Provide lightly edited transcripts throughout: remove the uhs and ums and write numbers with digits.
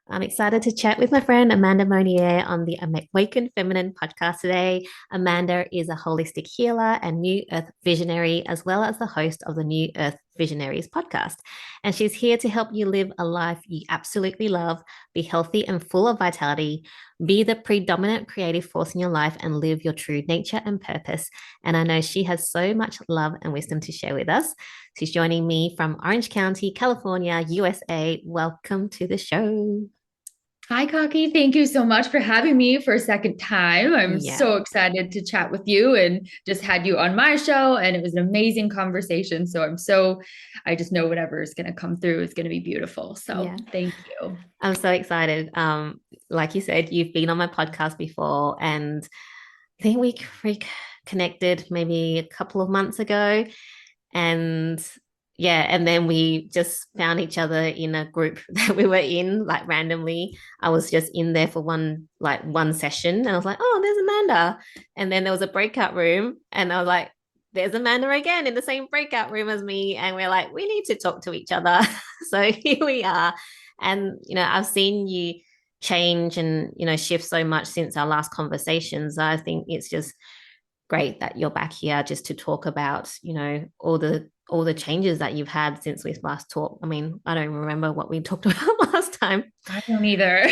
I'm excited to chat with my friend Amanda Monnier on the Awakened Feminine podcast today. Amanda is a holistic healer and New Earth visionary, as well as the host of the New Earth Visionaries podcast. And she's here to help you live a life you absolutely love, be healthy and full of vitality, be the predominant creative force in your life, and live your true nature and purpose. And I know she has so much love and wisdom to share with us. She's joining me from Orange County, California, USA. Welcome to the show. Hi, Kaki. Thank you so much for having me for a second time. I'm Yeah. so excited to chat with you and just had you on my show, and it was an amazing conversation. I just know whatever is going to come through is going to be beautiful. So Yeah. thank you. I'm so excited. Like you said, you've been on my podcast before, and I think we connected maybe a couple of months ago. And yeah, and then we just found each other in a group that we were in, like randomly. I was just in there for one session, and I was like, oh, there's Amanda. And then there was a breakout room, and I was like, there's Amanda again in the same breakout room as me. And we're like, we need to talk to each other. So here we are. And I've seen you change and shift so much since our last conversations. I think it's just great that you're back here just to talk about all the changes that you've had since we last talked. I mean, I don't remember what we talked about last time. I don't either.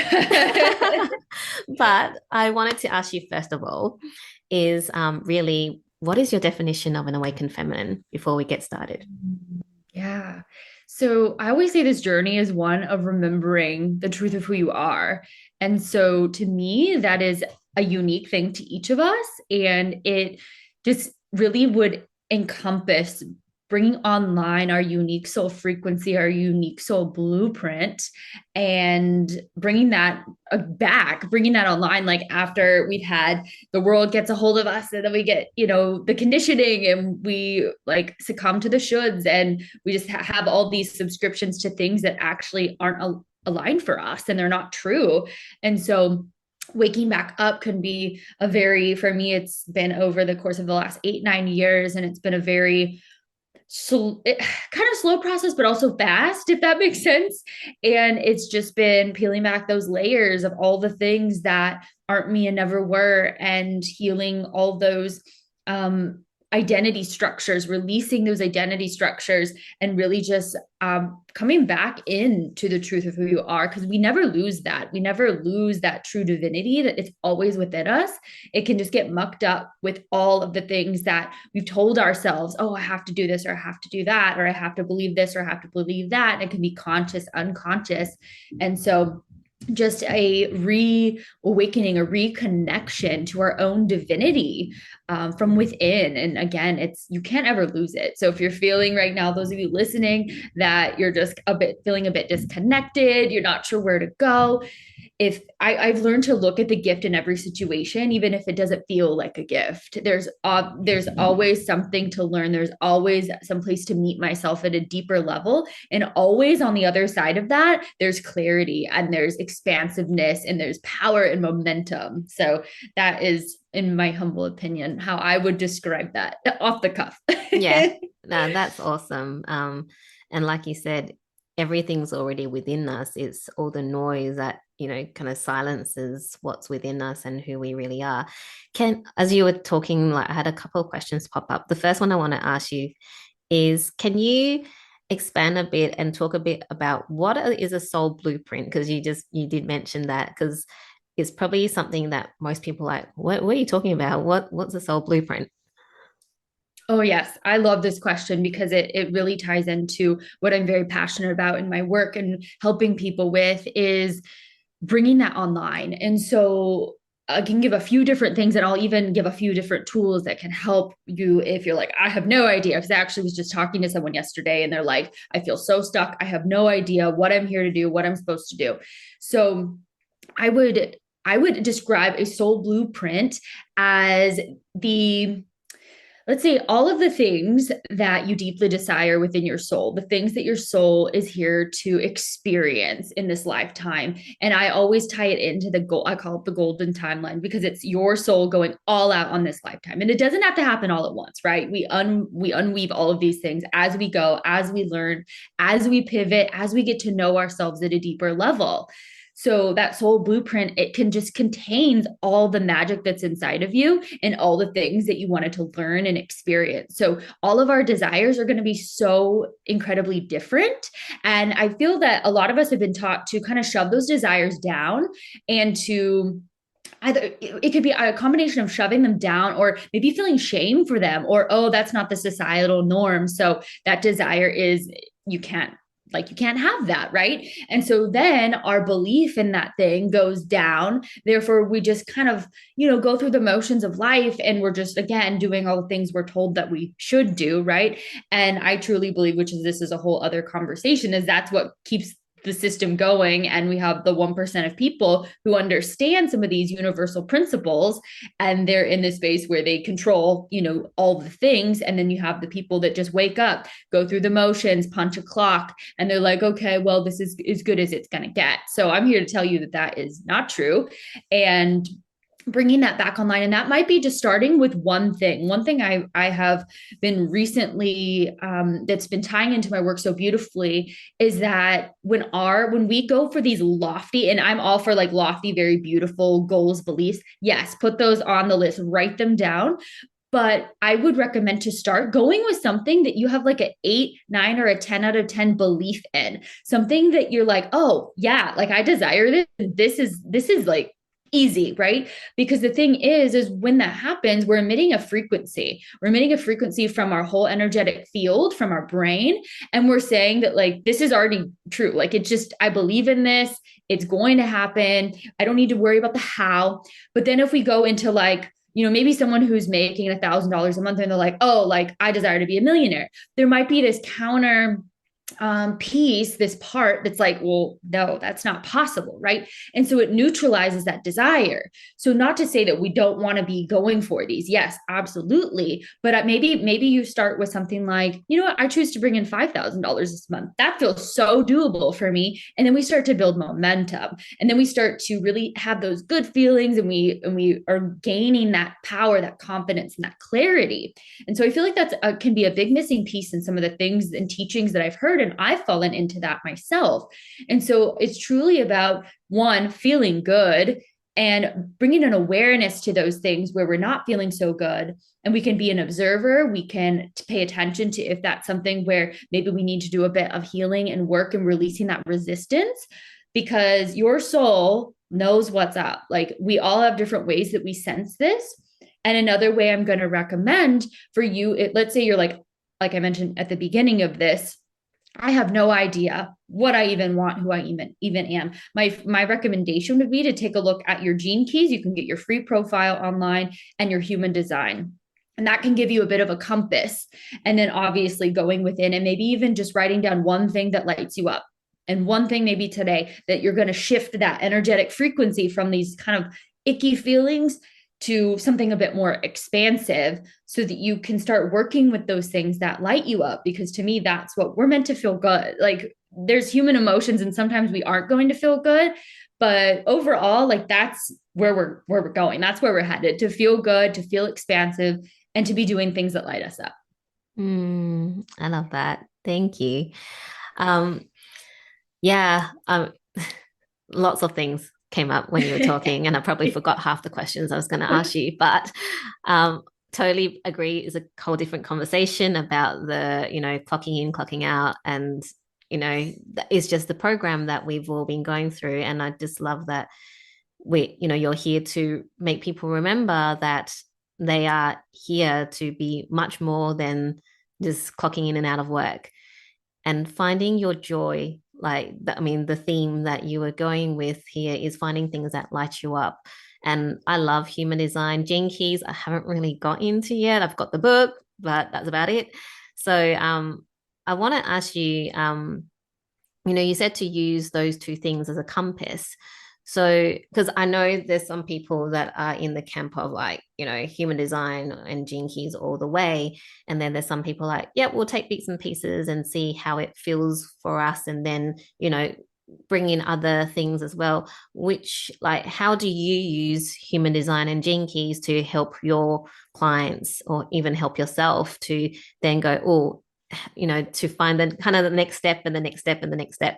But I wanted to ask you first of all is really, what is your definition of an awakened feminine before we get started? Yeah. So I always say this journey is one of remembering the truth of who you are. And so to me, that is a unique thing to each of us. And it just really would encompass bringing online our unique soul frequency, our unique soul blueprint, and bringing that back, bringing that online, like after we've had the world gets a hold of us and then we get, the conditioning and we like succumb to the shoulds and we just have all these subscriptions to things that actually aren't aligned for us and they're not true. And so waking back up can be for me, it's been over the course of the last 8, 9 years, and it's been a very kind of slow process, but also fast, if that makes sense. And it's just been peeling back those layers of all the things that aren't me and never were, and healing all those identity structures, releasing those identity structures, and really just coming back into the truth of who you are. Because we never lose that. We never lose that true divinity that it's always within us. It can just get mucked up with all of the things that we've told ourselves, oh, I have to do this, or I have to do that, or I have to believe this, or I have to believe that. And it can be conscious, unconscious. And so just a reawakening, a reconnection to our own divinity from within. And again, you can't ever lose it. So if you're feeling right now, those of you listening, that you're just feeling a bit disconnected, you're not sure where to go, if I've learned to look at the gift in every situation, even if it doesn't feel like a gift. There's always something to learn. There's always some place to meet myself at a deeper level, and always on the other side of that, there's clarity and there's expansiveness and there's power and momentum. So that is, in my humble opinion, how I would describe that off the cuff. Yeah, no, that's awesome. And like you said, everything's already within us. It's all the noise that, kind of silences what's within us and who we really are. As you were talking, like I had a couple of questions pop up. The first one I want to ask you is, can you expand a bit and talk a bit about what is a soul blueprint? Because you did mention that, because it's probably something that most people like, what are you talking about? What's a soul blueprint? Oh, yes. I love this question because it really ties into what I'm very passionate about in my work and helping people with is bringing that online. And so I can give a few different things, and I'll even give a few different tools that can help you if you're like, I have no idea. Because I actually was just talking to someone yesterday and they're like, I feel so stuck. I have no idea what I'm here to do, what I'm supposed to do. So I would I would describe a soul blueprint as the let's say all of the things that you deeply desire within your soul, the things that your soul is here to experience in this lifetime. And I always tie it into the goal. I call it the golden timeline because it's your soul going all out on this lifetime. And it doesn't have to happen all at once, right? We unweave all of these things as we go, as we learn, as we pivot, as we get to know ourselves at a deeper level. So that soul blueprint, it can just contains all the magic that's inside of you and all the things that you wanted to learn and experience. So all of our desires are going to be so incredibly different. And I feel that a lot of us have been taught to kind of shove those desires down and to either it could be a combination of shoving them down or maybe feeling shame for them or oh that's not the societal norm, so that desire is you can't you can't have that, right? And so then our belief in that thing goes down, therefore we just kind of go through the motions of life and we're just again doing all the things we're told that we should do, right? And I truly believe, which is this is a whole other conversation, is that's what keeps the system going. And we have the 1% of people who understand some of these universal principles, and they're in this space where they control all the things. And then you have the people that just wake up, go through the motions, punch a clock, and they're like, okay, well, this is as good as it's going to get. So I'm here to tell you that that is not true. And bringing that back online, and that might be just starting with one thing I have been recently that's been tying into my work so beautifully is that when we go for these lofty, and I'm all for like lofty, very beautiful goals, beliefs, yes, put those on the list, write them down. But I would recommend to start going with something that you have like an 8, 9, or a 10 out of 10 belief in. Something that you're like, oh yeah, like I desire this. This is like easy, right? Because the thing is when that happens, we're emitting a frequency. We're emitting a frequency from our whole energetic field, from our brain. And we're saying that like, this is already true. Like it's just, I believe in this. It's going to happen. I don't need to worry about the how. But then if we go into like, maybe someone who's making $1,000 a month and they're like, oh, like I desire to be a millionaire. There might be this counter piece, this part that's like, well, no, that's not possible, right? And so it neutralizes that desire. So not to say that we don't want to be going for these. Yes, absolutely. But maybe you start with something like, you know what, I choose to bring in $5,000 this month. That feels so doable for me. And then we start to build momentum. And then we start to really have those good feelings, and we are gaining that power, that confidence, and that clarity. And so I feel like that's can be a big missing piece in some of the things and teachings that I've heard, and I've fallen into that myself. And so it's truly about one, feeling good and bringing an awareness to those things where we're not feeling so good. And we can be an observer. We can pay attention to if that's something where maybe we need to do a bit of healing and work and releasing that resistance, because your soul knows what's up. Like we all have different ways that we sense this. And another way I'm going to recommend for you, let's say you're like I mentioned at the beginning of this, I have no idea what I even want, who I even am. My recommendation would be to take a look at your gene keys. You can get your free profile online, and your human design. And that can give you a bit of a compass. And then obviously going within and maybe even just writing down one thing that lights you up. And one thing maybe today that you're going to shift that energetic frequency from these kind of icky feelings to something a bit more expansive, so that you can start working with those things that light you up. Because to me, that's what we're meant to feel good. Like there's human emotions, and sometimes we aren't going to feel good, but overall, like that's where we're going. That's where we're headed, to feel good, to feel expansive, and to be doing things that light us up. I love that. Thank you. Um, yeah, lots of things came up when you were talking, and I probably forgot half the questions I was going to ask you, but totally agree. Is a whole different conversation about the, clocking in, clocking out, and, it's just the program that we've all been going through. And I just love that you're here to make people remember that they are here to be much more than just clocking in and out of work, and finding your joy. The theme that you were going with here is finding things that light you up. And I love human design. Gene Keys, I haven't really got into yet. I've got the book, but that's about it. So I want to ask you, you said to use those two things as a compass. So, because I know there's some people that are in the camp of human design and gene keys all the way. And then there's some people like, yeah, we'll take bits and pieces and see how it feels for us. And then, bring in other things as well, how do you use human design and gene keys to help your clients, or even help yourself to then go, to find the kind of the next step and the next step and the next step?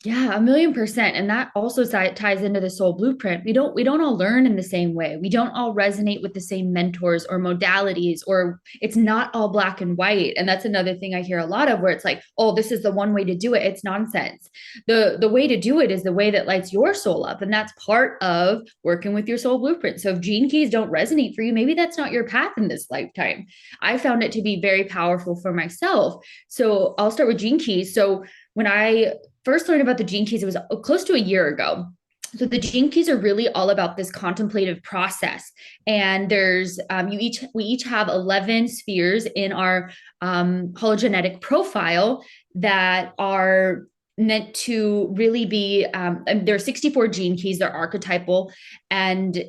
Yeah, 1,000,000%. And that also ties into the soul blueprint. We don't all learn in the same way. We don't all resonate with the same mentors or modalities, or it's not all black and white. And that's another thing I hear a lot of, where it's like, oh, this is the one way to do it. It's nonsense. The way to do it is the way that lights your soul up. And that's part of working with your soul blueprint. So if gene keys don't resonate for you, maybe that's not your path in this lifetime. I found it to be very powerful for myself. So I'll start with gene keys. So when I first learned about the gene keys, it was close to a year ago. So the gene keys are really all about this contemplative process, and there's we each have 11 spheres in our hologenetic profile that are meant to really be. There are 64 gene keys. They're archetypal, and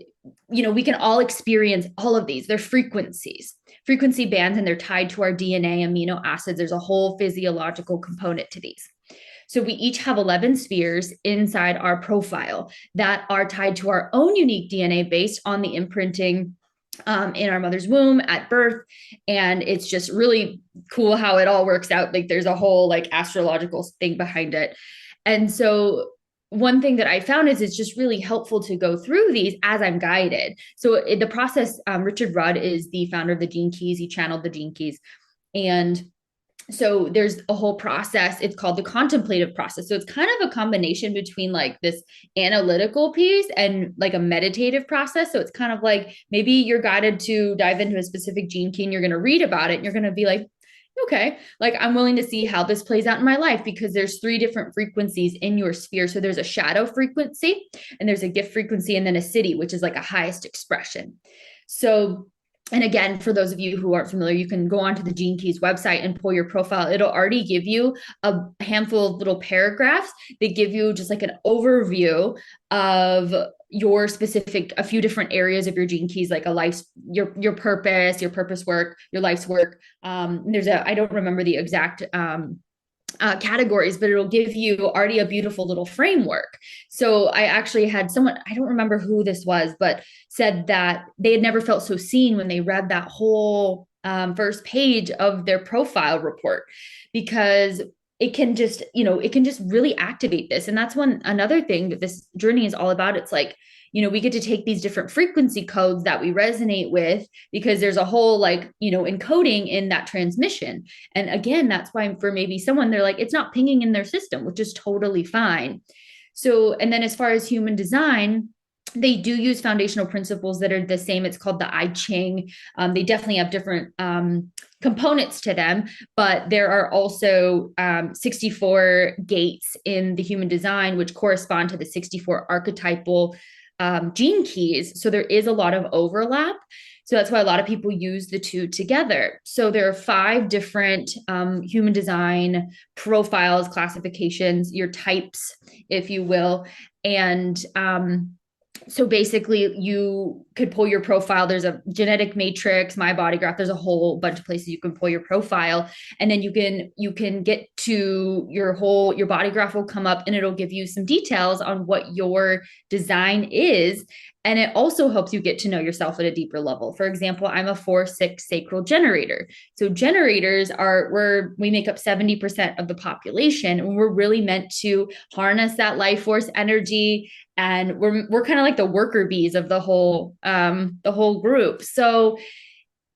we can all experience all of these. They're frequency bands, and they're tied to our DNA, amino acids. There's a whole physiological component to these. So we each have 11 spheres inside our profile that are tied to our own unique DNA based on the imprinting in our mother's womb at birth. And it's just really cool how it all works out. Like there's a whole like astrological thing behind it. And so one thing that I found is it's just really helpful to go through these as I'm guided. So in the process, Richard Rudd is the founder of the Gene Keys. He channeled the Gene Keys. And so there's a whole process. It's called the contemplative process. So it's kind of a combination between like this analytical piece and like a meditative process. So it's kind of like maybe you're guided to dive into a specific gene key and you're going to read about it and you're going to be like, okay, like I'm willing to see how this plays out in my life, because there's 3 different frequencies in your sphere. So there's a shadow frequency, and there's a gift frequency, and then a siddhi, which is like a highest expression. So, and again, for those of you who aren't familiar, you can go onto the Gene Keys website and pull your profile. It'll already give you a handful of little paragraphs that give you just like an overview of your specific, a few different areas of your gene keys, like a life's your purpose work, your life's work. I don't remember the exact categories, but it'll give you already a beautiful little framework. So I actually had someone, I don't remember who this was, but said that they had never felt so seen when they read that whole first page of their profile report, because it can just, it can just really activate this. And that's another thing that this journey is all about. It's like, we get to take these different frequency codes that we resonate with, because there's a whole encoding in that transmission. And again, that's why for maybe someone, they're like, it's not pinging in their system, which is totally fine. So, and then as far as human design, they do use foundational principles that are the same. It's called the 𝐀𝐦𝐚 𝐽. They definitely have different components to them, but there are also 64 gates in the human design, which correspond to the 64 archetypal gene keys. So there is a lot of overlap. So that's why a lot of people use the two together. So there are 5 different human design profiles, classifications, your types, if you will. And so basically you could pull your profile. There's a genetic matrix, my body graph. There's a whole bunch of places you can pull your profile, and then you can get to your body graph will come up, and it'll give you some details on what your design is. And it also helps you get to know yourself at a deeper level. For example, I'm a 4/6 sacral generator. So generators we make up 70% of the population, and we're really meant to harness that life force energy. And we're kind of like the worker bees of the whole group. So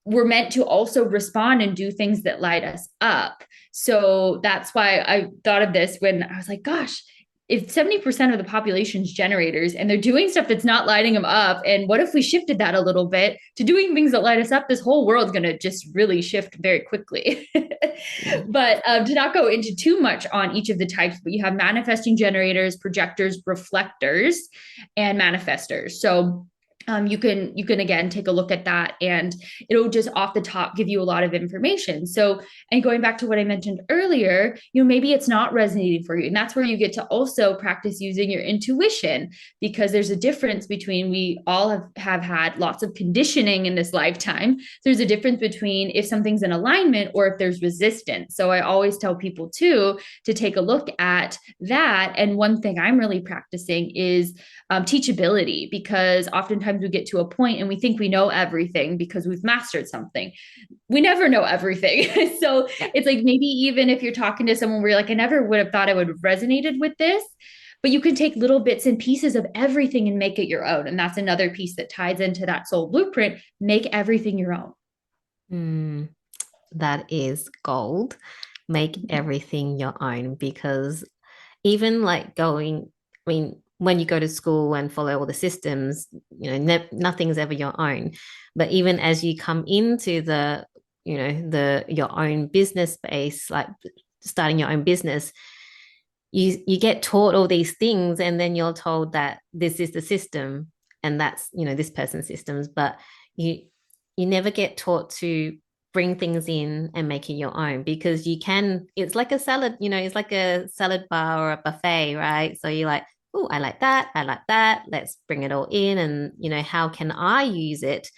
we're meant to also respond and do things that light us up. So that's why I thought of this when I was like, gosh, if 70% of the population's generators and they're doing stuff that's not lighting them up, and what if we shifted that a little bit to doing things that light us up? This whole world's going to just really shift very quickly. But to not go into too much on each of the types, but you have manifesting generators, projectors, reflectors, and manifestors. So you can again take a look at that, and it'll just off the top give you a lot of information. So, and going back to what I mentioned earlier, maybe it's not resonating for you, and that's where you get to also practice using your intuition, because there's a difference between, we all have had lots of conditioning in this lifetime. There's a difference between if something's in alignment or if there's resistance. So I always tell people too to take a look at that. And one thing I'm really practicing is teachability, because oftentimes sometimes we get to a point and we think we know everything because we've mastered something. We never know everything. So Yeah. it's like, maybe even if you're talking to someone where you're like, I never would have thought I would have resonated with this, but you can take little bits and pieces of everything and make it your own. And that's another piece that ties into that soul blueprint. Make everything your own. Mm, that is gold. Make everything your own, because even like going, I mean, when you go to school and follow all the systems, nothing's ever your own. But even as you come into the your own business space, like starting your own business, you get taught all these things, and then you're told that this is the system, and that's this person's systems, but you never get taught to bring things in and make it your own, because it's like a salad, it's like a salad bar or a buffet, right? So you're like, oh, I like that, let's bring it all in, and how can I use it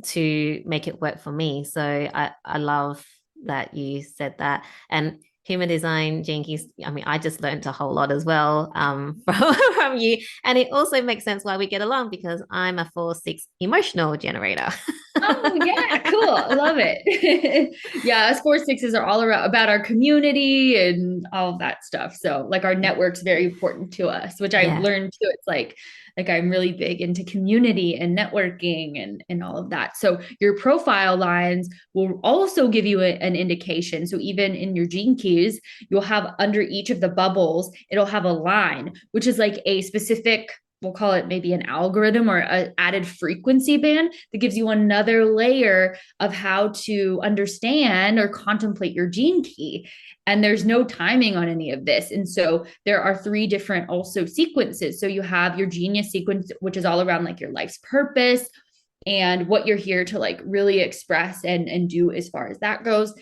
to make it work for me? So I love that you said that. And human design jinkies, I mean, I just learned a whole lot as well, from you, and it also makes sense why we get along, because I'm a 4-6 emotional generator. Oh yeah, cool. I love it. Yeah, us 4-6s are all around about our community and all of that stuff. So like our network's very important to us, which I've Yeah. learned too. It's like I'm really big into community and networking and all of that. So your profile lines will also give you an indication. So even in your gene keys, you'll have under each of the bubbles, it'll have a line, which is like a specific, we'll call it maybe an algorithm or an added frequency band that gives you another layer of how to understand or contemplate your gene key. And there's no timing on any of this. And so there are 3 different also sequences. So you have your genius sequence, which is all around like your life's purpose and what you're here to like really express and do as far as that goes.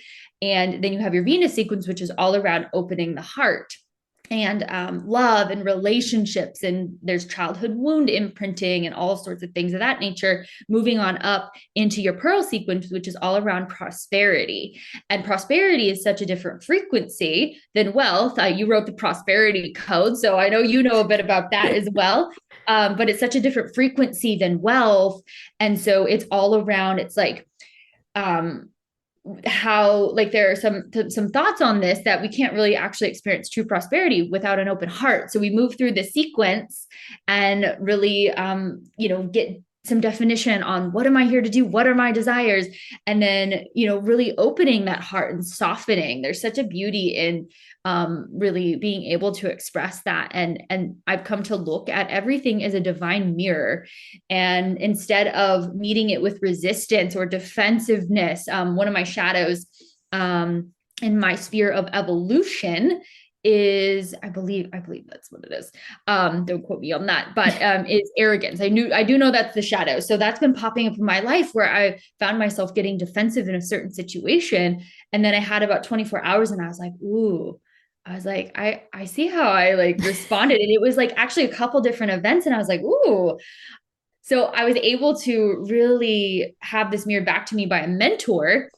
And then you have your Venus sequence, which is all around opening the heart and love and relationships, and there's childhood wound imprinting and all sorts of things of that nature, moving on up into your pearl sequence, which is all around prosperity. And prosperity is such a different frequency than wealth. You wrote the prosperity code, so I know you know a bit about that as well. But it's such a different frequency than wealth, and so it's all around, it's like how like there are some thoughts on this that we can't really actually experience true prosperity without an open heart. So we move through the sequence and really get some definition on what am I here to do, what are my desires, and then really opening that heart and softening. There's such a beauty in really being able to express that, and I've come to look at everything as a divine mirror, and instead of meeting it with resistance or defensiveness, one of my shadows in my sphere of evolution is I believe that's what it is. Don't quote me on that, but is arrogance. I do know that's the shadow. So that's been popping up in my life where I found myself getting defensive in a certain situation. And then I had about 24 hours and I was like, ooh, I was like, I see how I like responded. And it was like actually a couple different events. And I was like, ooh. So I was able to really have this mirrored back to me by a mentor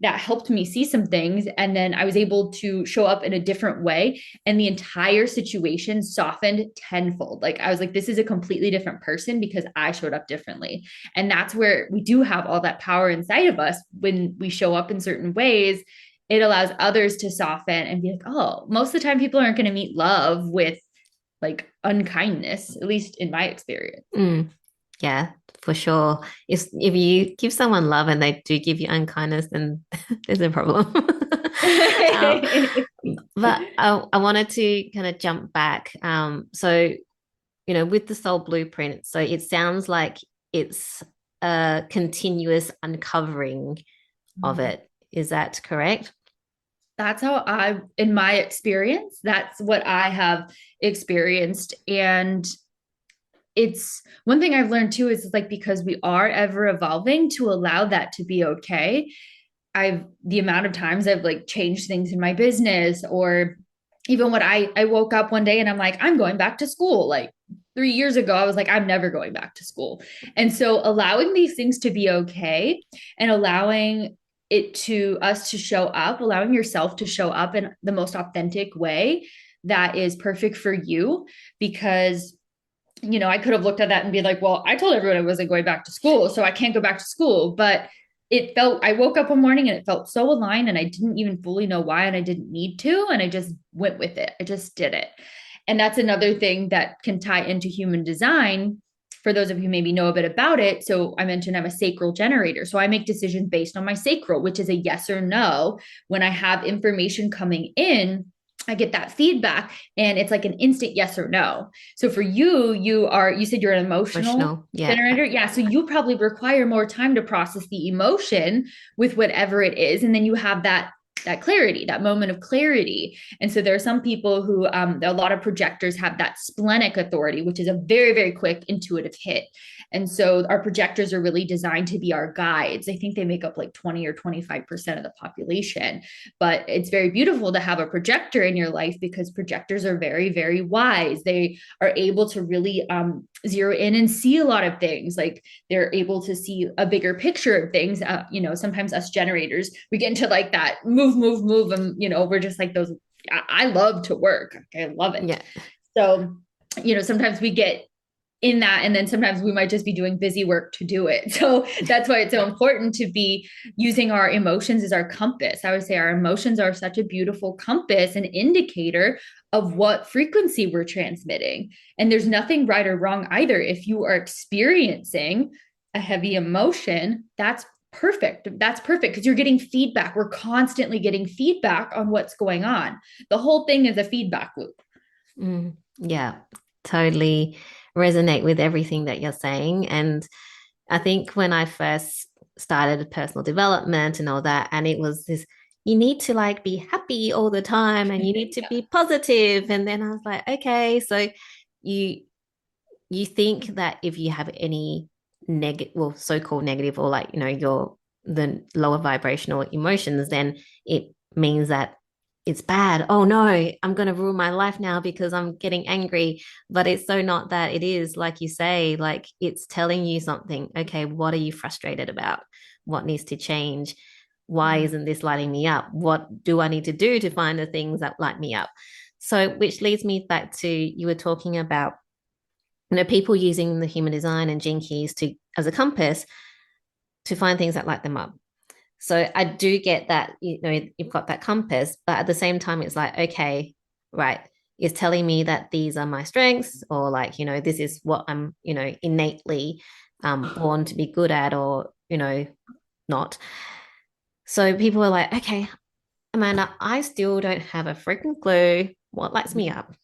that helped me see some things. And then I was able to show up in a different way. And the entire situation softened tenfold. Like I was like, this is a completely different person because I showed up differently. And that's where we do have all that power inside of us. When we show up in certain ways, it allows others to soften and be like, oh, most of the time people aren't going to meet love with like unkindness, at least in my experience. Yeah, for sure. If you give someone love and they do give you unkindness, then there's a problem. um, but I wanted to kind of jump back. So with the soul blueprint, so it sounds like it's a continuous uncovering of it. Is that correct? That's how in my experience, that's what I have experienced. And it's one thing I've learned too, is like, because we are ever evolving, to allow that to be okay. The amount of times I've like changed things in my business, or even when I woke up one day and I'm like, I'm going back to school. Like 3 years ago, I was like, I'm never going back to school. And so allowing these things to be okay, and allowing us to show up, allowing yourself to show up in the most authentic way that is perfect for you. Because I could have looked at that and be like, well, I told everyone I wasn't going back to school, so I can't go back to school. But I woke up one morning and it felt so aligned, and I didn't even fully know why, and I didn't need to. And I just went with it. I just did it. And that's another thing that can tie into human design. For those of you who maybe know a bit about it. So I mentioned I'm a sacral generator. So I make decisions based on my sacral, which is a yes or no. When I have information coming in, I get that feedback and it's like an instant yes or no. So for you, you said you're an emotional Emotional. Yeah. generator. Yeah. So you probably require more time to process the emotion with whatever it is. And then you have that clarity, that moment of clarity. And so there are some people who, a lot of projectors have that splenic authority, which is a very, very quick intuitive hit. And so our projectors are really designed to be our guides. I think they make up like 20 or 25% of the population. But it's very beautiful to have a projector in your life because projectors are very, very wise. They are able to really zero in and see a lot of things. Like they're able to see a bigger picture of things. Sometimes us generators, we get into like that move. And, we're just like those. I love to work. I love it. Yeah. So, sometimes we get in that, and then sometimes we might just be doing busy work to do it. So that's why it's so important to be using our emotions as our compass. I would say our emotions are such a beautiful compass, an indicator of what frequency we're transmitting. And there's nothing right or wrong either. If you are experiencing a heavy emotion, that's perfect. That's perfect because you're getting feedback. We're constantly getting feedback on what's going on. The whole thing is a feedback loop. Yeah, totally resonate with everything that you're saying. And I think when I first started personal development and all that, and it was this, you need to like be happy all the time and you need to Yeah. be positive. And then I was like, okay, so you you think that if you have any negative, well, so-called negative, or like, your the lower vibrational emotions, then it means that it's bad. Oh no, I'm going to ruin my life now because I'm getting angry. But it's so not that. It is, like you say, like it's telling you something. Okay, what are you frustrated about? What needs to change? Why isn't this lighting me up? What do I need to do to find the things that light me up? So, which leads me back to, you were talking about, people using the human design and gene keys to as a compass to find things that light them up. So I do get that, you've got that compass, but at the same time, it's like, okay, right, it's telling me that these are my strengths, or like, this is what I'm, innately born to be good at, or, not. So people are like, okay, Amanda, I still don't have a freaking clue what lights me up.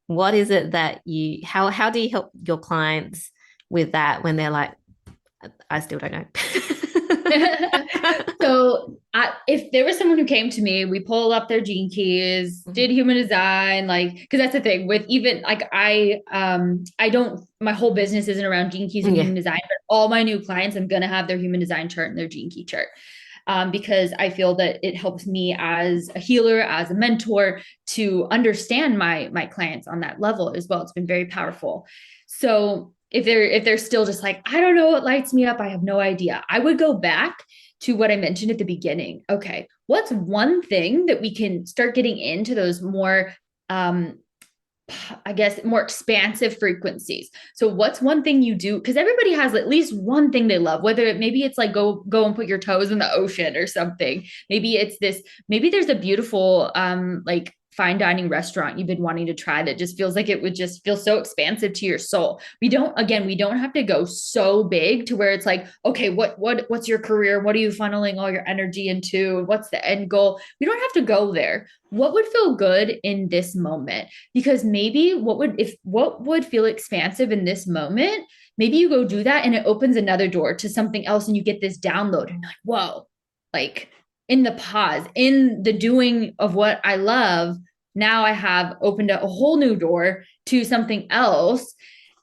What is it that how do you help your clients with that when they're like, I still don't know? So if there was someone who came to me, we pulled up their gene keys, did human design, like, because that's the thing with even like I don't, my whole business isn't around gene keys and Yeah. human design, but all my new clients, I'm going to have their human design chart and their gene key chart. Because I feel that it helps me as a healer, as a mentor, to understand my clients on that level as well. It's been very powerful. So if they're still just like, I don't know what lights me up, I have no idea, I would go back to what I mentioned at the beginning. Okay, what's one thing that we can start getting into those more I guess more expansive frequencies. So what's one thing you do? Because everybody has at least one thing they love, whether maybe it's like go and put your toes in the ocean or something. Maybe it's this, maybe there's a beautiful like fine dining restaurant you've been wanting to try that just feels like it would just feel so expansive to your soul. We don't have to go so big to where it's like, okay, what's your career? What are you funneling all your energy into? What's the end goal? We don't have to go there. What would feel good in this moment? Because maybe what would feel expansive in this moment, maybe you go do that and it opens another door to something else and you get this download and like, whoa, like in the pause, in the doing of what I love, now I have opened a whole new door to something else.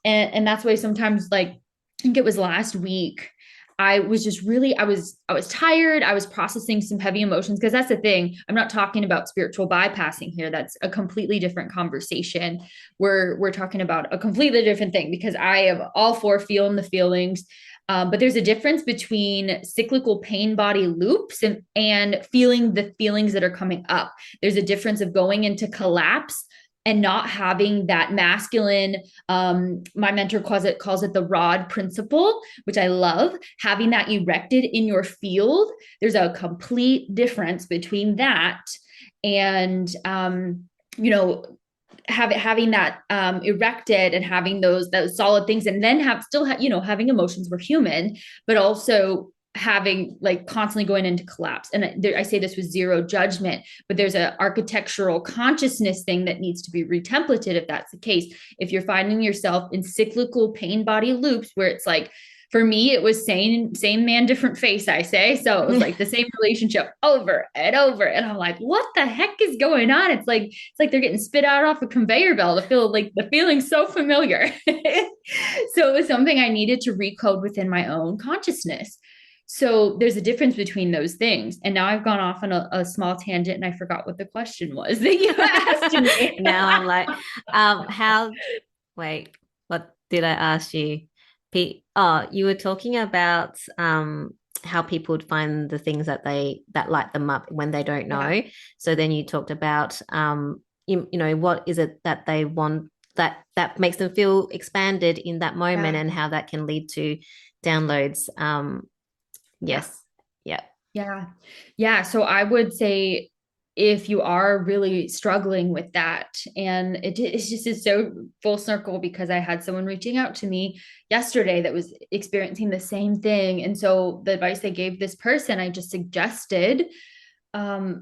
And that's why sometimes, like, I think it was last week, I was just really, I was tired. I was processing some heavy emotions because that's the thing. I'm not talking about spiritual bypassing here. That's a completely different conversation. We're talking about a completely different thing because I am all for feeling the feelings. But there's a difference between cyclical pain body loops and feeling the feelings that are coming up. There's a difference of going into collapse and not having that masculine, my mentor calls it the rod principle, which I love, having that erected in your field. There's a complete difference between that and you know, having that erected and having those solid things, and then you know, having emotions. We're human, but also having like constantly going into collapse. And I say this with zero judgment, but there's an architectural consciousness thing that needs to be retemplated if that's the case. If you're finding yourself in cyclical pain body loops where it's like, for me, it was same man, different face, I say. So it was like the same relationship over and over. And I'm like, what the heck is going on? It's like they're getting spit out off a conveyor belt. I feel like the feeling's so familiar. So it was something I needed to recode within my own consciousness. So there's a difference between those things. And now I've gone off on a small tangent and I forgot what the question was that you asked me. Now I'm like, wait, what did I ask you? Oh, you were talking about how people would find the things that light them up when they don't know. Yeah. So then you talked about you know, what is it that they want that makes them feel expanded in that moment, Yeah. and how that can lead to downloads. Yeah. Yes. Yeah. Yeah. Yeah. So I would say if you are really struggling with that, and it's just is so full circle because I had someone reaching out to me yesterday that was experiencing the same thing. And so the advice I gave this person, I just suggested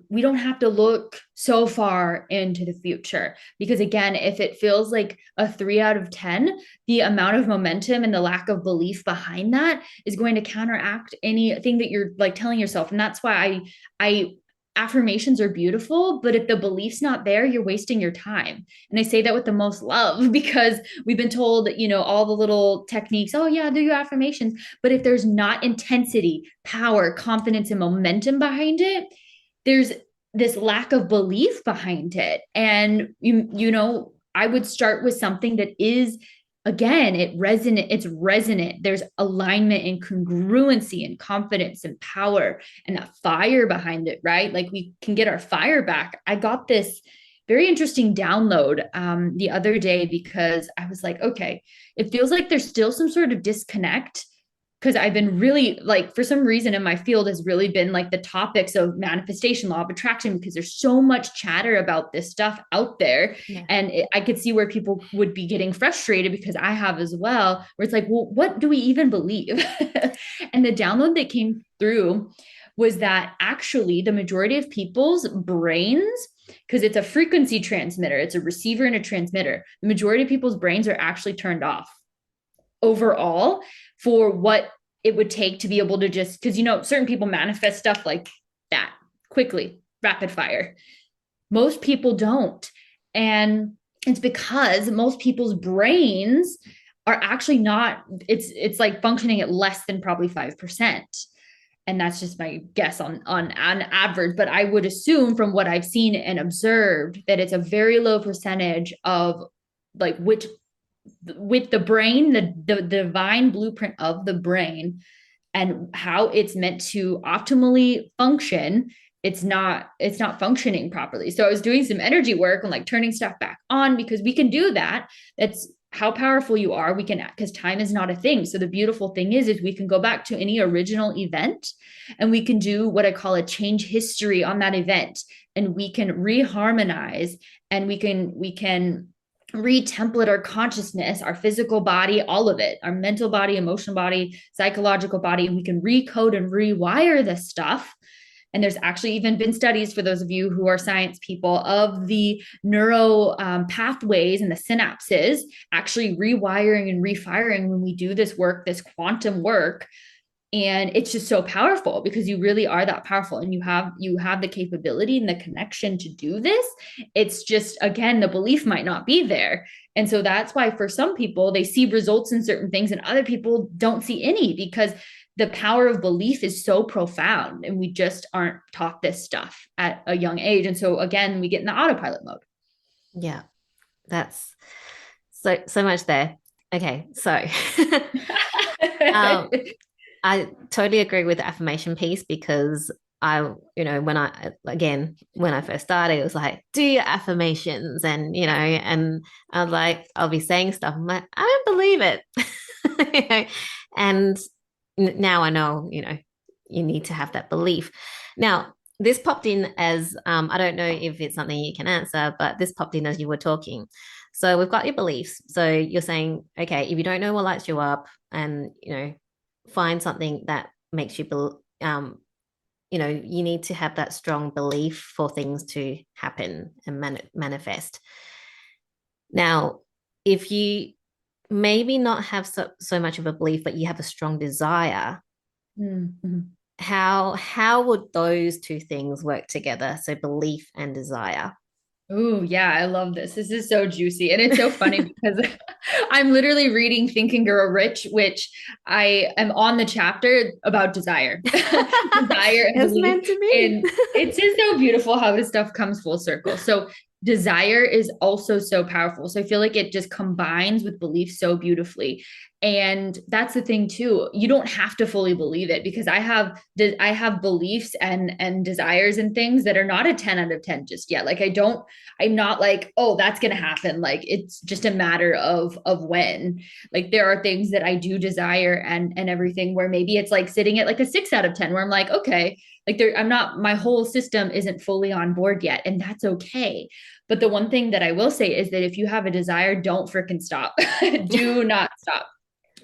we don't have to look so far into the future, because again, if it feels like a 3 out of 10, the amount of momentum and the lack of belief behind that is going to counteract anything that you're like telling yourself. And that's why I affirmations are beautiful, but if the belief's not there, you're wasting your time. And I say that with the most love because we've been told, you know, all the little techniques, oh yeah, do your affirmations, but if there's not intensity, power, confidence, and momentum behind it, there's this lack of belief behind it. And you know, I would start with something that is, again, it's resonant. There's alignment and congruency and confidence and power and that fire behind it, right? Like we can get our fire back. I got this very interesting download the other day because I was like, okay, it feels like there's still some sort of disconnect, because I've been really like, for some reason in my field has really been like the topics of manifestation, law of attraction, because there's so much chatter about this stuff out there. Yeah. And I could see where people would be getting frustrated, because I have as well, where it's like, well, what do we even believe? And the download that came through was that actually the majority of people's brains, because it's a frequency transmitter, it's a receiver and a transmitter, the majority of people's brains are actually turned off overall for what it would take to be able to just, because, you know, certain people manifest stuff like that quickly, rapid fire. Most people don't. And it's because most people's brains are actually not, it's like functioning at less than probably 5%. And that's just my guess on average. But I would assume from what I've seen and observed that it's a very low percentage of like which with the brain, the divine blueprint of the brain and how it's meant to optimally function, it's not functioning properly. So I was doing some energy work and like turning stuff back on, because we can do that. That's how powerful you are. We can, because time is not a thing. So the beautiful thing is we can go back to any original event and we can do what I call a change history on that event, and we can reharmonize, and we can re-template our consciousness, our physical body, all of it, our mental body, emotional body, psychological body, and we can recode and rewire this stuff. And there's actually even been studies, for those of you who are science people, of the neuro pathways and the synapses actually rewiring and refiring when we do this work, this quantum work. And it's just so powerful, because you really are that powerful, and you have the capability and the connection to do this. It's just, again, the belief might not be there. And so that's why for some people they see results in certain things and other people don't see any, because the power of belief is so profound, and we just aren't taught this stuff at a young age. And so again, we get in the autopilot mode. Yeah. That's so much there. Okay. So um I totally agree with the affirmation piece, because when I first started, it was like, do your affirmations. And, and I was like, I'll be saying stuff. I'm like, I don't believe it. And now I know, you need to have that belief. Now, this popped in as I don't know if it's something you can answer, but this popped in as you were talking. So we've got your beliefs. So you're saying, okay, if you don't know what lights you up, and find something that makes you you need to have that strong belief for things to happen and manifest. Now, if you maybe not have so much of a belief, but you have a strong desire, Mm-hmm. how would those two things work together? So belief and desire. Oh, yeah, I love this. This is so juicy. And it's so funny because I'm literally reading Think and Grow Rich, which I am on the chapter about desire. Desire and It's belief. meant to be. And it's just so beautiful how this stuff comes full circle. So desire is also so powerful. So I feel like it just combines with belief so beautifully. And that's the thing too. You don't have to fully believe it, because I have beliefs and desires and things that are not a 10 out of 10 just yet. Like I'm not like, oh, that's going to happen. Like it's just a matter of when. Like there are things that I do desire and everything, where maybe it's like sitting at like a 6 out of 10, where I'm like, okay, like I'm not, my whole system isn't fully on board yet, and that's okay. But the one thing that I will say is that if you have a desire, don't freaking stop. Do not stop.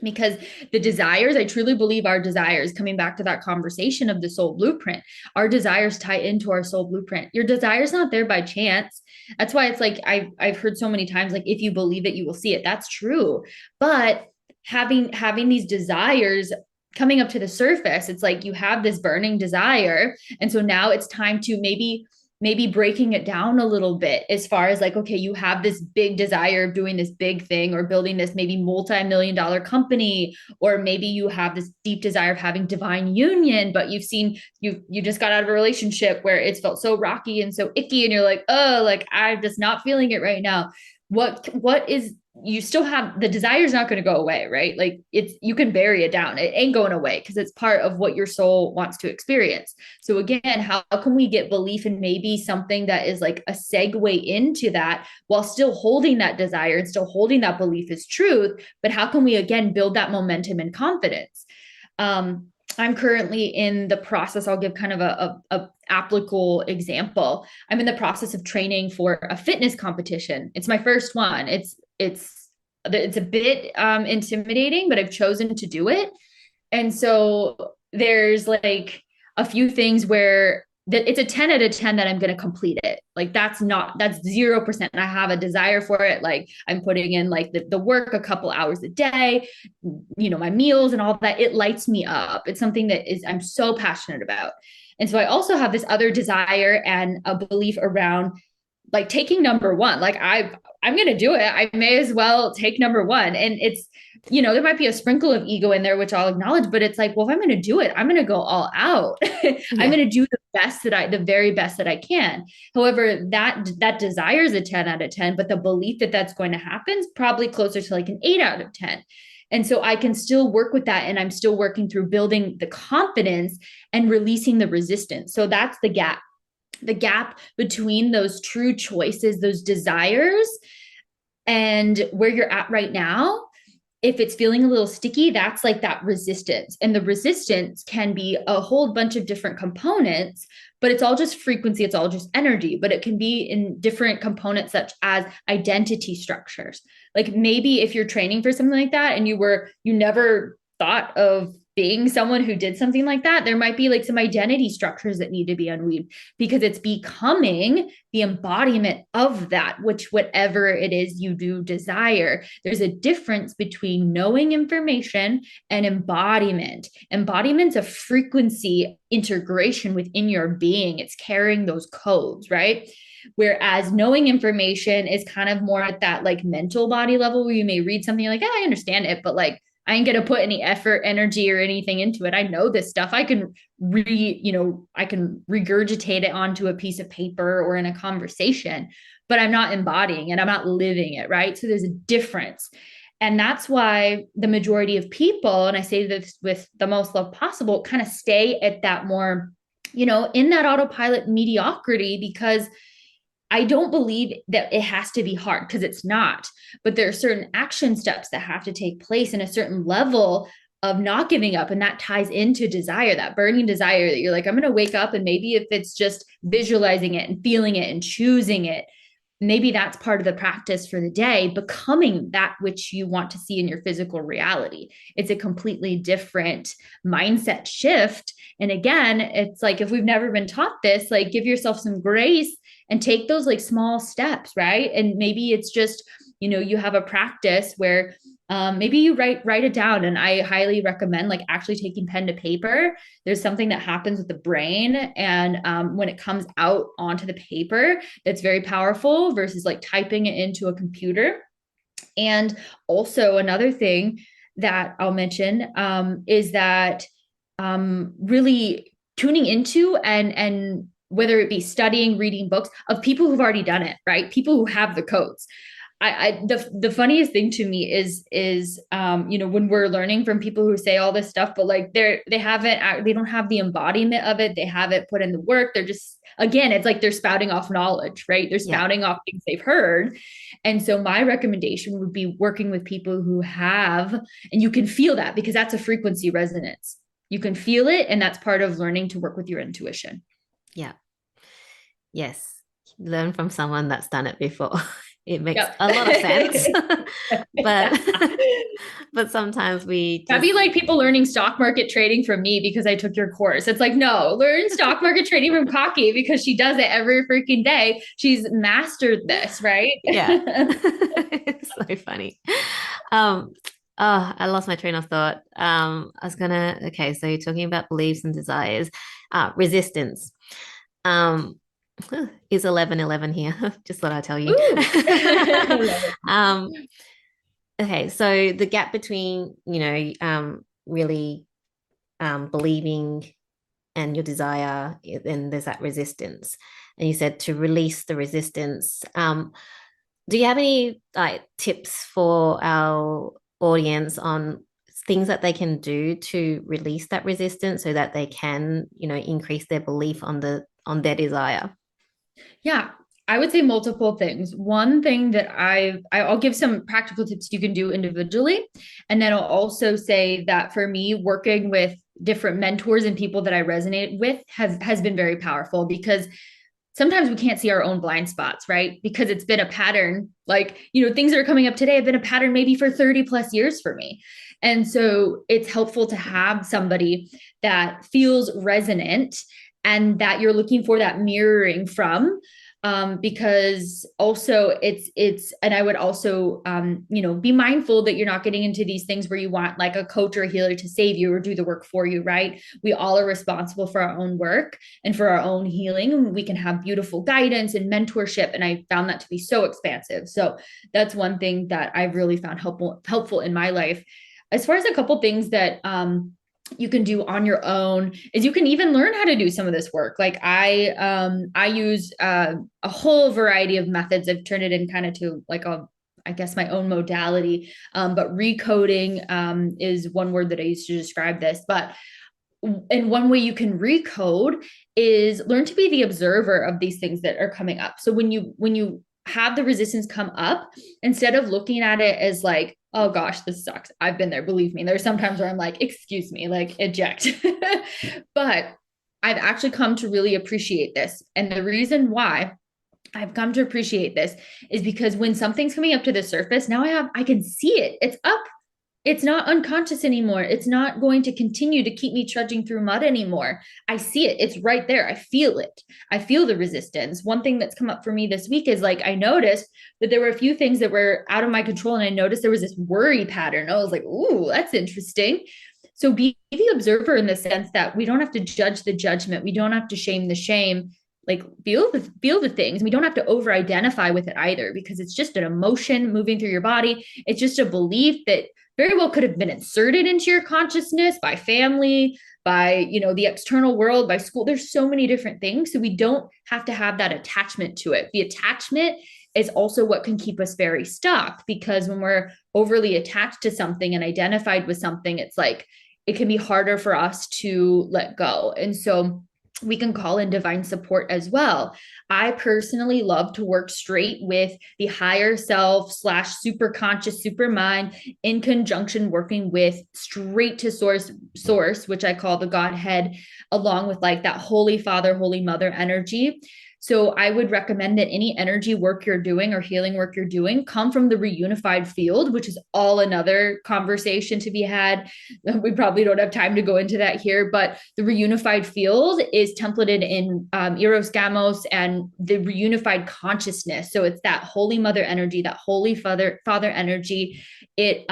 Because the desires, I truly believe our desires, coming back to that conversation of the soul blueprint, our desires tie into our soul blueprint. Your desire's not there by chance. That's why it's like I've heard so many times, like, if you believe it, you will see it. That's true. But having these desires coming up to the surface, it's like you have this burning desire. And so now it's time to maybe breaking it down a little bit, as far as like, okay, you have this big desire of doing this big thing, or building this maybe multi-million-dollar company, or maybe you have this deep desire of having divine union, but you just got out of a relationship where it's felt so rocky and so icky, and you're like, oh, like I'm just not feeling it right now. What is, you still have the desire is not going to go away, right? Like you can bury it down. It ain't going away, because it's part of what your soul wants to experience. So again, how can we get belief in maybe something that is like a segue into that, while still holding that desire and still holding that belief as truth? But how can we again build that momentum and confidence? I'm currently in the process. I'll give kind of a applicable example. I'm in the process of training for a fitness competition. It's my first one. It's a bit intimidating, but I've chosen to do it. And so there's like a few things where it's a 10 out of 10 that I'm going to complete it. Like that's 0%. And I have a desire for it. Like I'm putting in like the work, a couple hours a day, my meals and all that. It lights me up. It's something that I'm so passionate about. And so I also have this other desire and a belief around like taking number one. Like I'm going to do it. I may as well take number one. And it's, there might be a sprinkle of ego in there, which I'll acknowledge, but it's like, well, if I'm going to do it, I'm going to go all out. I'm going to do the very best that I can. However, that desire is a 10 out of 10, but the belief that that's going to happen is probably closer to like an 8 out of 10. And so I can still work with that. And I'm still working through building the confidence and releasing the resistance. So that's the gap between those true choices, those desires, and where you're at right now. If it's feeling a little sticky, that's like that resistance. And the resistance can be a whole bunch of different components, but it's all just frequency. It's all just energy, but it can be in different components, such as identity structures. Like maybe if you're training for something like that and you never thought of being someone who did something like that, there might be like some identity structures that need to be unweaved, because it's becoming the embodiment of that, which whatever it is you do desire. There's a difference between knowing information and embodiment. Embodiment's a frequency integration within your being. It's carrying those codes, right? Whereas knowing information is kind of more at that like mental body level, where you may read something like, I understand it, but like I ain't gonna put any effort, energy, or anything into it. I know this stuff. I can regurgitate it onto a piece of paper or in a conversation, but I'm not embodying and I'm not living it, right? So there's a difference. And that's why the majority of people, and I say this with the most love possible, kind of stay at that more in that autopilot mediocrity, because I don't believe that it has to be hard, because it's not. But there are certain action steps that have to take place in a certain level of not giving up. And that ties into desire, that burning desire that you're like, I'm going to wake up. And maybe if it's just visualizing it and feeling it and choosing it, maybe that's part of the practice for the day, becoming that which you want to see in your physical reality. It's a completely different mindset shift. And again, it's like, if we've never been taught this, like, give yourself some grace and take those like small steps, right? And maybe it's just, you have a practice where maybe you write it down. And I highly recommend like actually taking pen to paper. There's something that happens with the brain, and when it comes out onto the paper, that's very powerful versus like typing it into a computer. And also another thing that I'll mention is that really tuning into and whether it be studying, reading books of people who've already done it, right? People who have the codes. The funniest thing to me is when we're learning from people who say all this stuff, but like they don't have the embodiment of it. They haven't put in the work. They're just, again, it's like they're spouting off knowledge, right? They're spouting off things they've heard. And so my recommendation would be working with people who have, and you can feel that, because that's a frequency resonance. You can feel it, and that's part of learning to work with your intuition. Yeah. Yes. Learn from someone that's done it before. It makes a lot of sense. but sometimes that'd be like people learning stock market trading from me because I took your course. It's like, no, learn stock market trading from 𝐀𝐦𝐚 because she does it every freaking day. She's mastered this, right? Yeah. It's so funny. I lost my train of thought. Okay, so you're talking about beliefs and desires. Resistance. Is 11:11 here. Just thought I'd tell you. Okay, so the gap between, really believing and your desire, then there's that resistance. And you said to release the resistance. Do you have any like tips for our audience on things that they can do to release that resistance so that they can, increase their belief on their desire? Yeah, I would say multiple things. One thing that I'll give some practical tips you can do individually. And then I'll also say that for me, working with different mentors and people that I resonate with has been very powerful, because sometimes we can't see our own blind spots, right? Because it's been a pattern, like, things that are coming up today have been a pattern maybe for 30 plus years for me. And so it's helpful to have somebody that feels resonant and that you're looking for that mirroring from, because also and I would also, be mindful that you're not getting into these things where you want like a coach or a healer to save you or do the work for you, right? We all are responsible for our own work and for our own healing. We can have beautiful guidance and mentorship, and I found that to be so expansive. So that's one thing that I've really found helpful in my life. As far as a couple things that you can do on your own is you can even learn how to do some of this work. Like I use a whole variety of methods. I've turned it in kind of to like I guess my own modality. But recoding is one word that I use to describe this. But and one way you can recode is learn to be the observer of these things that are coming up. So when you have the resistance come up, instead of looking at it as like, oh gosh, this sucks, I've been there, believe me, there's sometimes where I'm like, excuse me, like eject. But I've actually come to really appreciate this. And the reason why I've come to appreciate this is because when something's coming up to the surface, now I can see it. It's up. It's not unconscious anymore. It's not going to continue to keep me trudging through mud anymore. I see it. It's right there. I feel it. I feel the resistance. One thing that's come up for me this week is like, I noticed that there were a few things that were out of my control. And I noticed there was this worry pattern. I was like, ooh, that's interesting. So be the observer in the sense that we don't have to judge the judgment. We don't have to shame the shame. Like feel the things. We don't have to over identify with it either, because it's just an emotion moving through your body. It's just a belief that very well could have been inserted into your consciousness by family, by, the external world, by school. There's so many different things. So we don't have to have that attachment to it. The attachment is also what can keep us very stuck, because when we're overly attached to something and identified with something, it's like, it can be harder for us to let go. And so we can call in divine support as well. I personally love to work straight with the higher self slash super conscious super mind in conjunction working with straight to source, which I call the Godhead, along with like that Holy Father, Holy Mother energy. So I would recommend that any energy work you're doing or healing work you're doing come from the reunified field, which is all another conversation to be had. We probably don't have time to go into that here, but the reunified field is templated in Eros Gamos and the reunified consciousness. So it's that Holy Mother energy, that Holy Father energy. It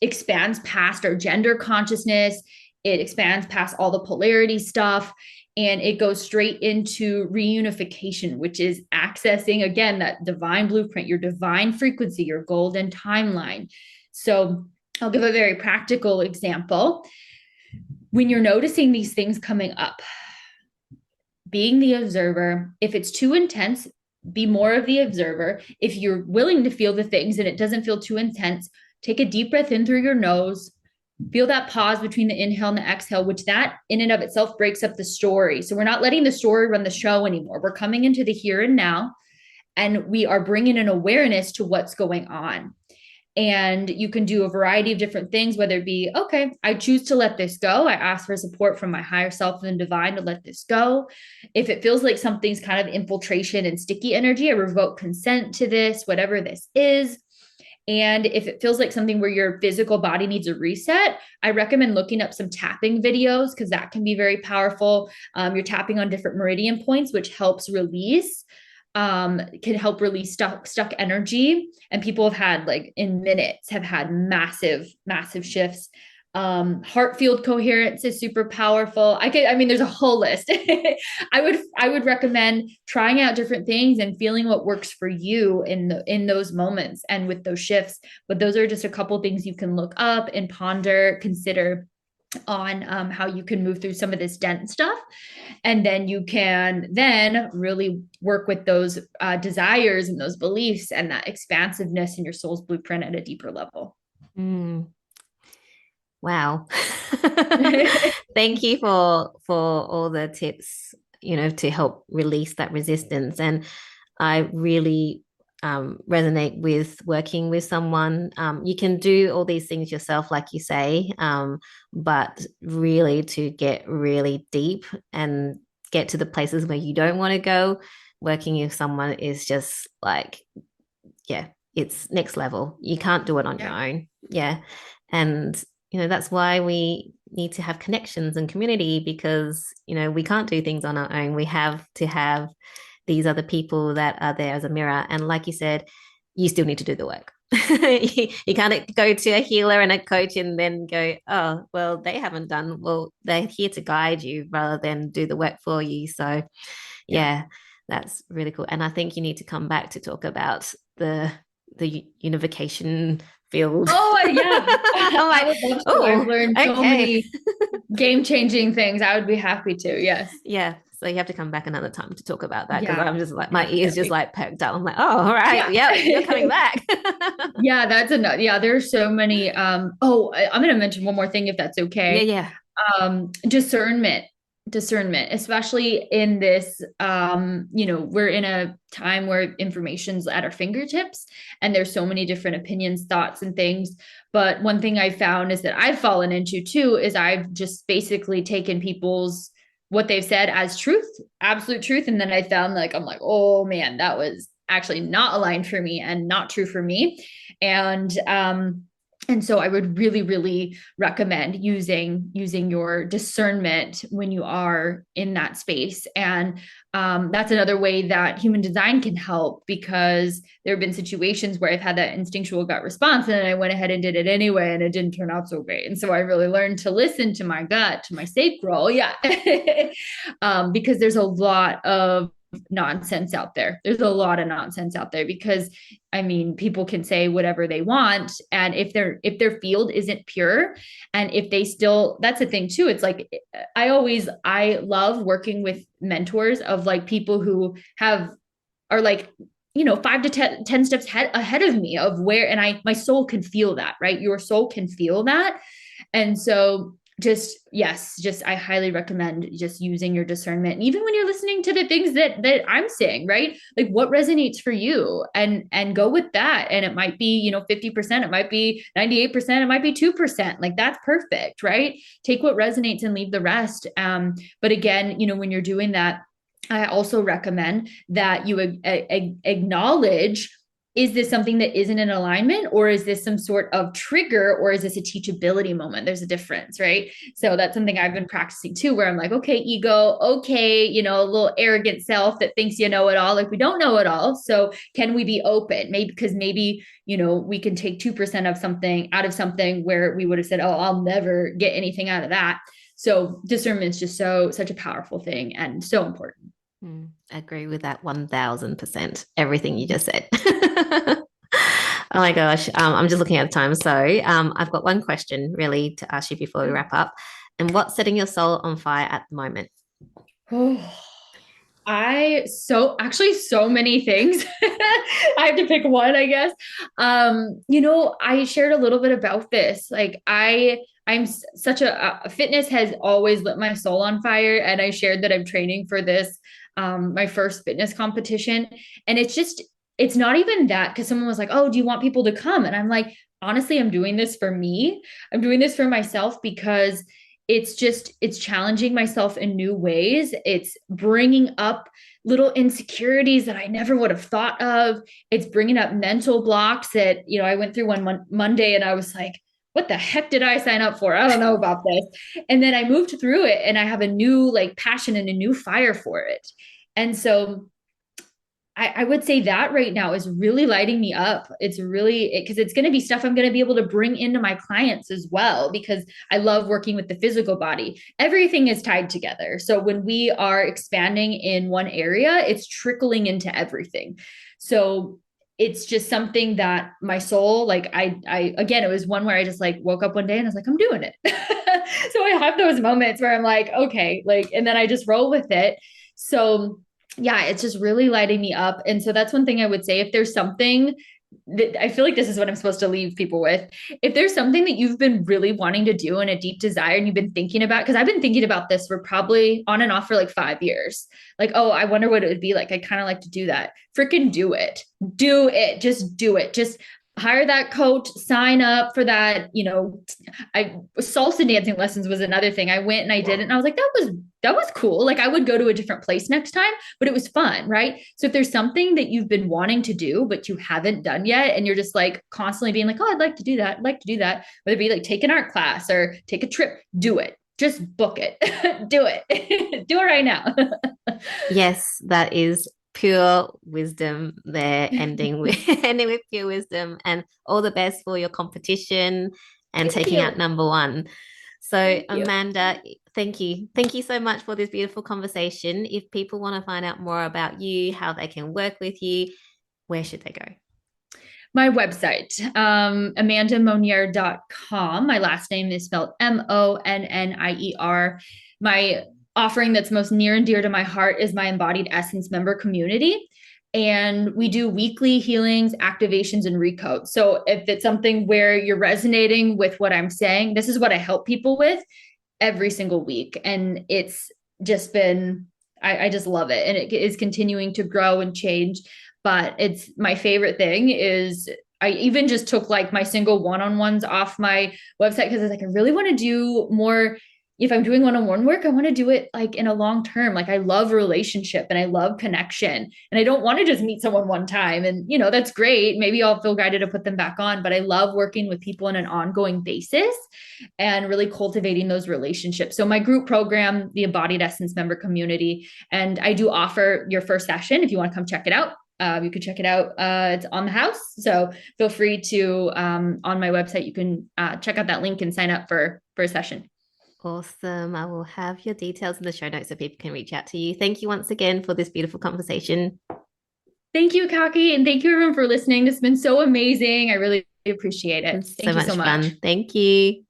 expands past our gender consciousness. It expands past all the polarity stuff. And it goes straight into reunification, which is accessing, again, that divine blueprint, your divine frequency, your golden timeline. So I'll give a very practical example. When you're noticing these things coming up, being the observer, if it's too intense, be more of the observer. If you're willing to feel the things and it doesn't feel too intense, take a deep breath in through your nose. Feel that pause between the inhale and the exhale, which that in and of itself breaks up the story. So we're not letting the story run the show anymore. We're coming into the here and now, and we are bringing an awareness to what's going on. And you can do a variety of different things, whether it be, okay, I choose to let this go. I ask for support from my higher self and divine to let this go. If it feels like something's kind of infiltration and sticky energy, I revoke consent to this, whatever this is. And if it feels like something where your physical body needs a reset, I recommend looking up some tapping videos because that can be very powerful. You're tapping on different meridian points, which helps release, can help release stuck energy. And people have had like in minutes have had massive, massive shifts. Heart field coherence is super powerful. I mean, there's a whole list. I would recommend trying out different things and feeling what works for you in those moments and with those shifts. But those are just a couple things you can look up and ponder, consider on how you can move through some of this dense stuff. And then you can then really work with those desires and those beliefs and that expansiveness in your soul's blueprint at a deeper level. Mm. Wow. Thank you for all the tips, to help release that resistance. And I really resonate with working with someone. You can do all these things yourself, like you say, but really to get really deep and get to the places where you don't want to go, working with someone is just like, yeah, it's next level. You can't do it on your own. Yeah. And that's why we need to have connections and community because, we can't do things on our own. We have to have these other people that are there as a mirror. And like you said, you still need to do the work. You can't go to a healer and a coach and then go, oh, well, they haven't done, well, they're here to guide you rather than do the work for you. So yeah, that's really cool. And I think you need to come back to talk about the unification field. Oh yeah. I would love to. I've learned so many game-changing things. I would be happy to. Yes. Yeah. So you have to come back another time to talk about that because Yeah. I'm just like my ears just like perked up. I'm like, oh, all right, yeah, you're coming back. Yeah, that's enough. Yeah, there's so many. I'm going to mention one more thing if that's okay. Yeah. Discernment, especially in this, we're in a time where information's at our fingertips and there's so many different opinions, thoughts, and things. But one thing I found is that I've fallen into too, is I've just basically taken people's, what they've said as truth, absolute truth. And then I found I'm like, oh man, that was actually not aligned for me and not true for me. And so I would really, really recommend using your discernment when you are in that space. And that's another way that human design can help, because there have been situations where I've had that instinctual gut response and then I went ahead and did it anyway, and it didn't turn out so great. And so I really learned to listen to my gut, to my sacral. Yeah. Because there's a lot of nonsense out there. There's a lot of nonsense out there because people can say whatever they want. And if their field isn't pure, and if they still, that's the thing too. It's like, I love working with mentors of people who are 5 to 10 steps ahead of me of where, and my soul can feel that, right? Your soul can feel that. And so just yes, just I highly recommend just using your discernment. And even when you're listening to the things that I'm saying, right? Like what resonates for you, and go with that. And it might be, 50%, it might be 98%, it might be 2%. Like that's perfect, right? Take what resonates and leave the rest. But again, when you're doing that, I also recommend that you acknowledge, is this something that isn't in alignment, or is this some sort of trigger, or is this a teachability moment? There's a difference, right? So that's something I've been practicing too, where I'm like, okay, ego, okay, a little arrogant self that thinks you know it all. Like we don't know it all. So can we be open? Maybe we can take 2% of something out of something where we would have said, oh, I'll never get anything out of that. So discernment is just such a powerful thing and so important. Agree with that 1000%. Everything you just said. Oh my gosh. I'm just looking at the time. So I've got one question really to ask you before we wrap up. And what's setting your soul on fire at the moment? Oh, actually so many things. I have to pick one, I guess. I shared a little bit about this. Like I'm such a fitness has always lit my soul on fire. And I shared that I'm training for this, my first fitness competition. And it's not even that, because someone was like, oh, do you want people to come? And I'm like, honestly, I'm doing this for me. I'm doing this for myself because it's challenging myself in new ways. It's bringing up little insecurities that I never would have thought of. It's bringing up mental blocks that, I went through one Monday and I was like, what the heck did I sign up for? I don't know about this. And then I moved through it and I have a new like passion and a new fire for it. And so I would say that right now is really lighting me up. It's really because it's going to be stuff I'm going to be able to bring into my clients as well, because I love working with the physical body. Everything is tied together. So when we are expanding in one area, it's trickling into everything. So it's just something that my soul, like again, it was one where I just like woke up one day and I was like, I'm doing it. So I have those moments where I'm like, okay, like, and then I just roll with it. So yeah, it's just really lighting me up. And so that's one thing I would say. If there's something that I feel like this is what I'm supposed to leave people with, if there's something that you've been really wanting to do and a deep desire and you've been thinking about, because I've been thinking about this for probably on and off for like 5 years. Like, oh, I wonder what it would be like. I kind of like to do that. Freaking do it. Do it. Just do it. Just hire that coach, sign up for that. I salsa dancing lessons was another thing. I went and I did it and I was like, that was cool. Like I would go to a different place next time, but it was fun, right? So if there's something that you've been wanting to do, but you haven't done yet, and you're just like constantly being like, oh, I'd like to do that. I'd like to do that. Whether it be like take an art class or take a trip, do it. Just book it. Do it. Do it right now. Yes, that is pure wisdom there, ending with pure wisdom, and all the best for your competition and Thank taking you. out number one. So Thank you. Amanda, thank you. Thank you so much for this beautiful conversation. If people want to find out more about you, how they can work with you, where should they go? My website, amandamonnier.com. My last name is spelled Monnier. My offering that's most near and dear to my heart is my Embodied Essence member community. And we do weekly healings, activations, and recodes. So if it's something where you're resonating with what I'm saying, this is what I help people with every single week. And it's just been, I just love it. And it is continuing to grow and change. But it's my favorite thing is I even just took like my single one-on-ones off my website because I was like, I really want to do more. If I'm doing one-on-one work, I want to do it like in a long term. Like I love relationship and I love connection. And I don't want to just meet someone one time. And, that's great. Maybe I'll feel guided to put them back on. But I love working with people on an ongoing basis and really cultivating those relationships. So my group program, the Embodied Essence member community, and I do offer your first session if you want to come check it out. You can check it out. It's on the house. So feel free to, on my website, you can check out that link and sign up for a session. Awesome. I will have your details in the show notes so people can reach out to you. Thank you once again for this beautiful conversation. Thank you, 𝐀𝐦𝐚, and thank you everyone for listening. This has been so amazing. I really appreciate it. It's so Thank you much so much. fun. Thank you.